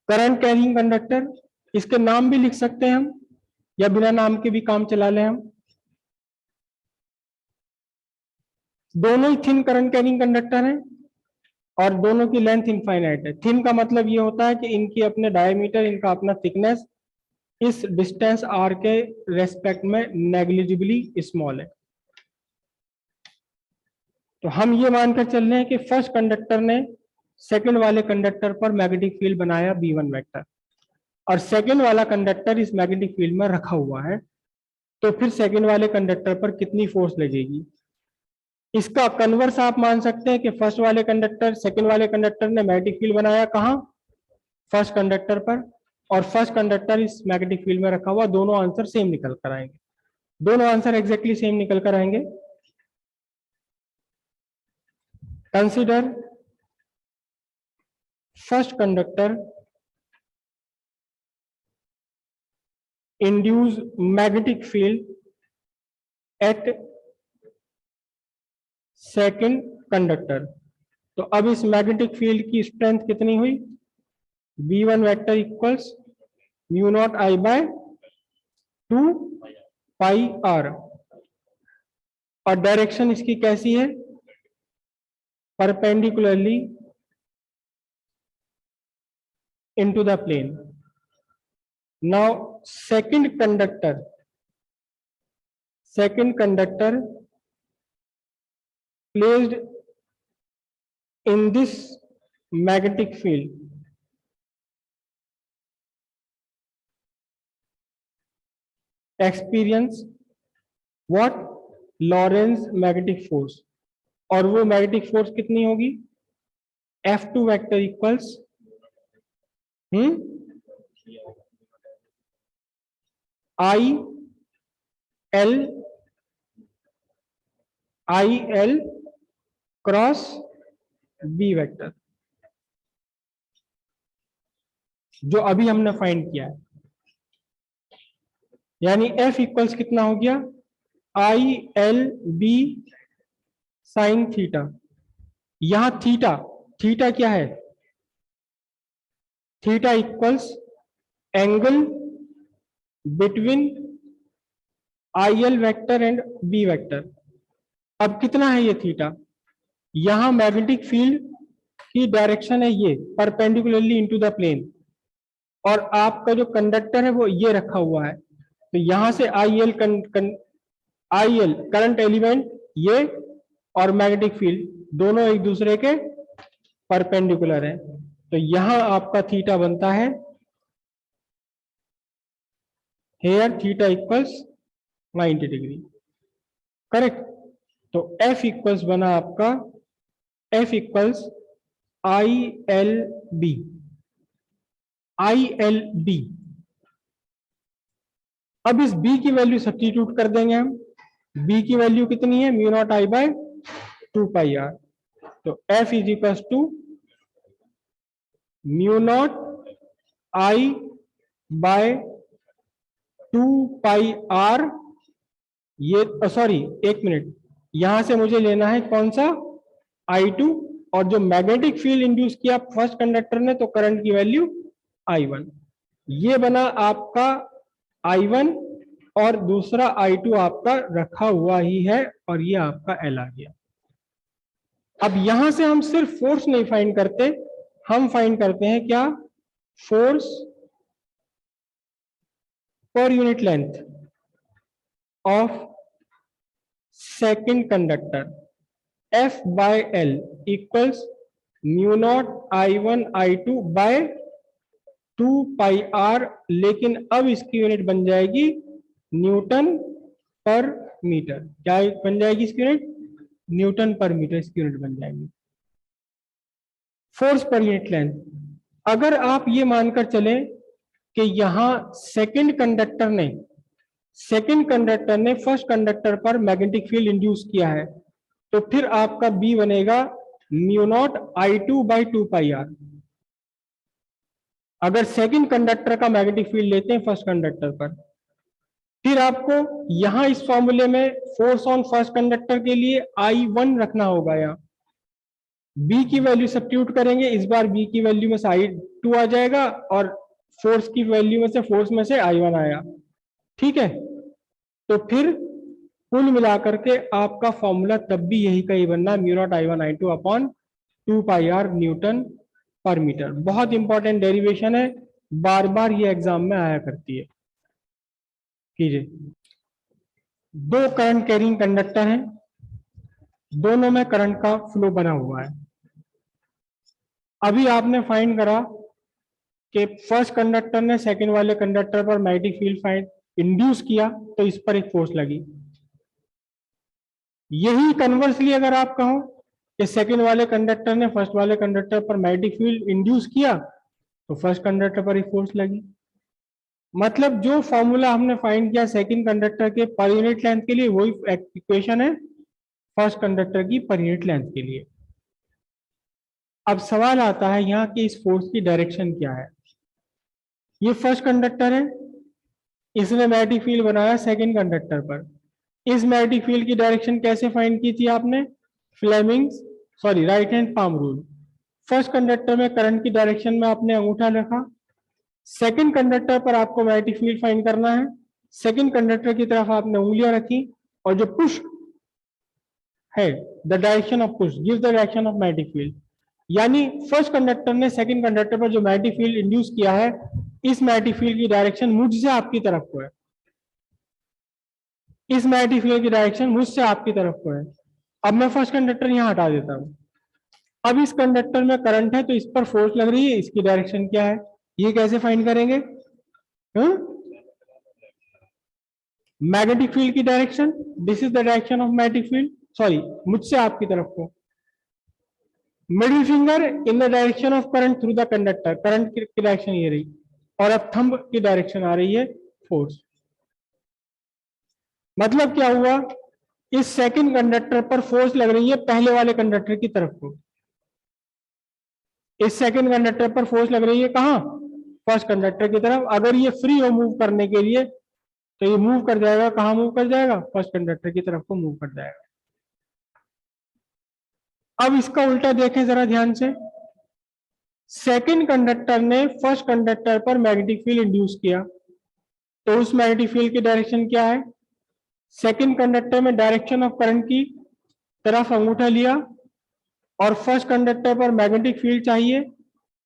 Current carrying conductor, इसके नाम भी लिख सकते हैं हम, या बिना नाम के भी काम चला लें हम। दोनों ही थिन करंट कैरिंग कंडक्टर हैं और दोनों की लेंथ इनफाइनाइट है। थिन का मतलब ये होता है कि इनकी अपने डायमीटर, इनका अपना थिकनेस इस डिस्टेंस आर के रेस्पेक्ट में नेग्लिजिबली स्मॉल है। तो हम ये मानकर चल रहे हैं कि फर्स्ट कंडक्टर ने सेकंड वाले कंडक्टर पर मैग्नेटिक फील्ड बनाया B1 वेक्टर, और सेकंड वाला कंडक्टर इस मैग्नेटिक फील्ड में रखा हुआ है, तो फिर सेकंड वाले कंडक्टर पर कितनी फोर्स लगेगी। इसका कन्वर्स आप मान सकते हैं कि फर्स्ट वाले कंडक्टर, सेकंड वाले कंडक्टर ने मैग्नेटिक फील्ड बनाया कहां, फर्स्ट कंडक्टर पर, और फर्स्ट कंडक्टर इस मैग्नेटिक फील्ड में रखा हुआ। दोनों आंसर सेम निकल कर आएंगे, दोनों आंसर एग्जैक्टली सेम निकल कर आएंगे। Consider first conductor induce magnetic field at second conductor. तो अब इस मैग्नेटिक फील्ड की स्ट्रेंथ कितनी हुई, V1 vector equals mu naught I by 2 pi R, और डायरेक्शन इसकी कैसी है, perpendicularly into the plane. Now second conductor placed in this magnetic field experience what, Lawrence magnetic force, और वो मैग्नेटिक फोर्स कितनी होगी, F2 vector equals I L cross B vector, जो अभी हमने फाइंड किया है। यानी F इक्वल्स कितना हो गया, ILB साइन थीटा। यहां थीटा क्या है, theta equals angle between IL vector and B vector. अब कितना है ये थीटा, यहां मैग्नेटिक फील्ड की डायरेक्शन है ये परपेंडिकुलरली इनटू द प्लेन, और आपका जो कंडक्टर है वो ये रखा हुआ है, तो यहां से IL करंट एलिमेंट ये और मैग्नेटिक फील्ड दोनों एक दूसरे के परपेंडिकुलर है, तो यहां आपका थीटा बनता है, here theta equals 90 degree, correct. तो F इक्वल्स बना आपका, F इक्वल्स ILB। अब इस B की वैल्यू सब्स्टिट्यूट कर देंगे हम। B की वैल्यू कितनी है, mu naught I by 2 pi R। तो F is equals to mu naught I by 2 pi R। ये सॉरी एक मिनट, यहां से मुझे लेना है कौन सा, I2, और जो मैग्नेटिक फील्ड इंड्यूस किया फर्स्ट कंडक्टर ने, तो करंट की वैल्यू I1। ये बना आपका I1, और दूसरा I2 आपका रखा हुआ ही है, और ये आपका L आ गया। अब यहां से हम सिर्फ फोर्स नहीं फाइंड करते, हम फाइंड करते हैं क्या, फोर्स पर unit length of second conductor F by L equals mu naught I1 I2 by 2 pi R, लेकिन अब इसकी यूनिट बन जाएगी न्यूटन पर मीटर। क्या बन जाएगी इसकी यूनिट, न्यूटन पर मीटर इसकी यूनिट बन जाएगी। फोर्स पर यूनिट लेंथ, अगर आप ये मानकर चले कि यहां सेकंड कंडक्टर ने फर्स्ट कंडक्टर पर मैग्नेटिक फील्ड इंड्यूस किया है, तो फिर आपका B बनेगा mu naught I2 by 2 pi R। अगर सेकंड कंडक्टर का मैग्नेटिक फील्ड लेते हैं फर्स्ट कंडक्टर पर, फिर आपको यहां इस फॉर्मूले में फोर्स ऑन फर्स्ट कंडक्टर के लिए I1 रखना होगा, यहां बी की वैल्यू सब्स्टिट्यूट करेंगे, इस बार बी की वैल्यू में से I2 आ जाएगा और फोर्स की वैल्यू में से फोर्स में से I1 आया। ठीक है, तो फिर कुल मिलाकर के आपका फॉर्मूला तब भी यही का ही बनना, mu naught I1 I2 upon 2 πr Newton पर मीटर। बहुत इंपॉर्टेंट डेरिवेशन है, बार बार ये एग्जाम में आया करती है। कीजिए, दो करंट कैरिंग कंडक्टर हैं, दोनों में करंट का फ्लो बना हुआ है। अभी आपने फाइंड करा कि फर्स्ट कंडक्टर ने सेकंड वाले कंडक्टर पर मैग्नेटिक फील्ड फाइंड इंड्यूस किया, तो इस पर एक फोर्स लगी। यही कन्वर्सली अगर आप कहो कि सेकंड वाले कंडक्टर ने फर्स्ट वाले कंडक्टर पर मैग्नेटिक फील्ड इंड्यूस किया, तो फर्स्ट कंडक्टर पर एक फोर्स लगी। मतलब जो फॉर्मूला हमने फाइंड किया सेकंड कंडक्टर के पर यूनिट लेंथ के लिए, वही इक्वेशन है फर्स्ट कंडक्टर की पर यूनिट लेंथ के लिए। अब सवाल आता है यहाँ की इस फोर्स की डायरेक्शन क्या है। ये फर्स्ट कंडक्टर है, इसने मैग्नेटिक फील्ड बनाया सेकंड कंडक्टर पर। इस मैग्नेटिक फील्ड की डायरेक्शन कैसे फाइंड की थी आपने? Fleming's right hand palm rule. First conductor में करंट की डायरेक्शन में आपने अंगूठा रखा, सेकंड कंडक्टर पर आपको मैग्नेटिक फील्ड फाइंड करना है, सेकंड कंडक्टर की तरफ आपने उंगलियां रखी, और जो पुश है the direction of push give the direction of magnetic field. यानी फर्स्ट कंडक्टर ने सेकंड कंडक्टर पर जो मैग्नेटिक फील्ड इंड्यूस किया है, इस मैग्नेटिक फील्ड की डायरेक्शन मुझसे आपकी तरफ को है, इस मैग्नेटिक फील्ड की डायरेक्शन मुझसे आपकी तरफ को है। अब मैं फर्स्ट कंडक्टर यहां हटा देता हूं। अब इस कंडक्टर में करंट है, तो इस पर फोर्स लग रही है, इसकी डायरेक्शन क्या है, ये कैसे फाइंड करेंगे? मैग्नेटिक फील्ड की direction, this is the direction of magnetic field, मुझसे आपकी तरफ को। Middle finger in the direction of current through the conductor, current की डायरेक्शन ये रही, और अब थंब की डायरेक्शन आ रही है फोर्स। मतलब क्या हुआ, इस सेकंड कंडक्टर पर फोर्स लग रही है पहले वाले कंडक्टर की तरफ को। इस सेकंड कंडक्टर पर फोर्स लग रही है कहां? फर्स्ट कंडक्टर की तरफ। अगर ये फ्री हो मूव करने के लिए, तो ये मूव कर जाएगा, कहां मूव कर जाएगा? फर्स्ट कंडक्टर की तरफ को मूव कर जाएगा। अब इसका उल्टा देखें जरा ध्यान से। सेकंड कंडक्टर ने फर्स्ट कंडक्टर पर मैग्नेटिक फील्ड इंड्यूस किया, तो उस मैग्नेटिक फील्ड की डायरेक्शन क्या है? सेकंड कंडक्टर में डायरेक्शन ऑफ करंट की तरफ अंगूठा लिया, और फर्स्ट कंडक्टर पर मैग्नेटिक फील्ड चाहिए,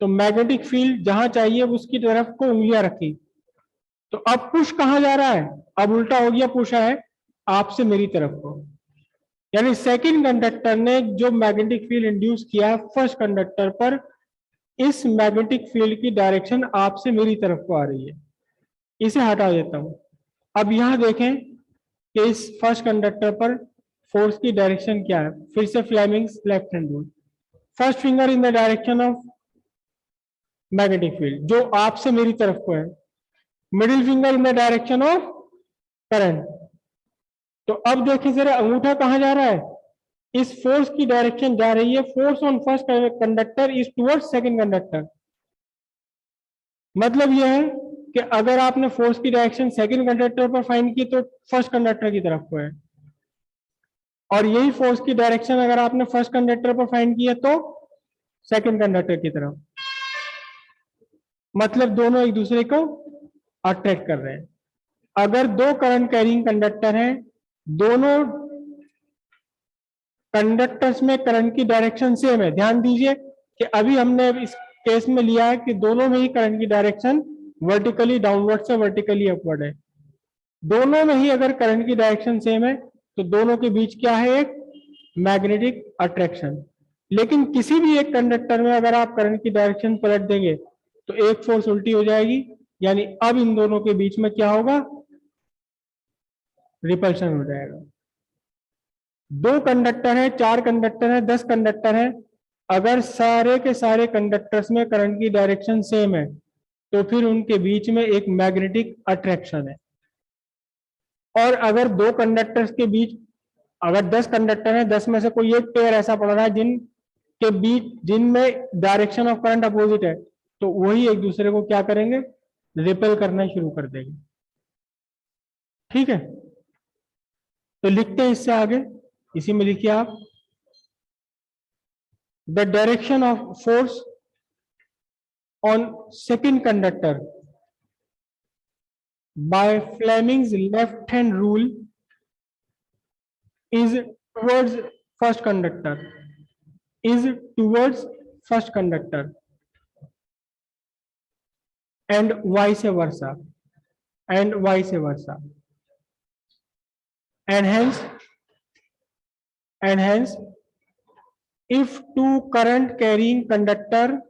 तो मैग्नेटिक फील्ड जहां चाहिए उसकी तरफ को उंगलियां रखी। तो अब पुश कहां जा रहा है? अब उल्टा हो गया, पुश है आपसे मेरी तरफ को। यानी सेकंड कंडक्टर ने जो मैग्नेटिक फील्ड इंड्यूस किया है फर्स्ट कंडक्टर पर, इस मैग्नेटिक फील्ड की डायरेक्शन आपसे मेरी तरफ को आ रही है। इसे हटा देता हूं। अब यहां देखें कि इस फर्स्ट कंडक्टर पर फोर्स की डायरेक्शन क्या है। फिर से Fleming's left hand rule, first finger in the direction of magnetic field जो आपसे मेरी तरफ को है, middle finger in the direction of current. तो अब देखिए जरा अंगूठा कहां जा रहा है? इस फोर्स की डायरेक्शन जा रही है, force on first conductor is towards second conductor. मतलब यह है कि अगर आपने फोर्स की डायरेक्शन सेकंड कंडक्टर पर फाइंड की, तो फर्स्ट कंडक्टर की तरफ को है, और यही फोर्स की डायरेक्शन अगर आपने फर्स्ट कंडक्टर पर फाइंड की है, तो सेकंड कंडक्टर की तरफ। मतलब दोनों एक दूसरे को अट्रैक्ट कर रहे हैं। अगर दो करंट कैरिंग कंडक्टर हैं, दोनों कंडक्टर्स में करंट की डायरेक्शन सेम है। ध्यान दीजिए कि अभी हमने इस केस में लिया है कि दोनों में ही करंट की डायरेक्शन वर्टिकली डाउनवर्ड से वर्टिकली अपवर्ड है। दोनों में ही अगर करंट की डायरेक्शन सेम है, तो दोनों के बीच क्या है? एक मैग्नेटिक अट्रैक्शन। लेकिन किसी भी एक कंडक्टर में अगर आप करंट की डायरेक्शन पलट देंगे, तो एक फोर्स उल्टी हो जाएगी, यानी अब इन दोनों के बीच में क्या होगा? रिपल्शन हो जाएगा। दो कंडक्टर है, चार कंडक्टर है, 10 कंडक्टर है, अगर सारे के सारे कंडक्टर्स में करंट की डायरेक्शन सेम है, तो फिर उनके बीच में एक मैग्नेटिक अट्रैक्शन है। और अगर दो कंडक्टर्स के बीच, अगर 10 कंडक्टर है, 10 में से कोई एक पेयर ऐसा पड़ रहा है जिन के बीच जिनमें डायरेक्शन ऑफ करंट अपोजिट है, तो वही एक दूसरे को क्या करेंगे? रिपेल करना शुरू कर देंगे। ठीक है, तो लिखते हैं इससे आगे, इसी में लिखिए आप। the direction of force on second conductor by Fleming's left hand rule is towards first conductor, is towards first conductor, and vice versa, and vice versa. And hence if two current carrying conductor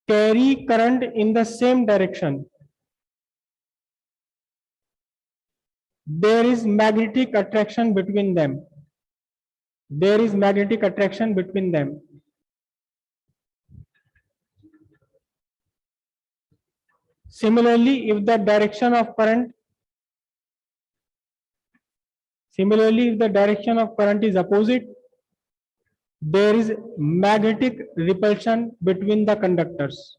carry current in the same direction, there is magnetic attraction between them. There is magnetic attraction between them. Similarly, if the direction of current is opposite, there is magnetic repulsion between the conductors.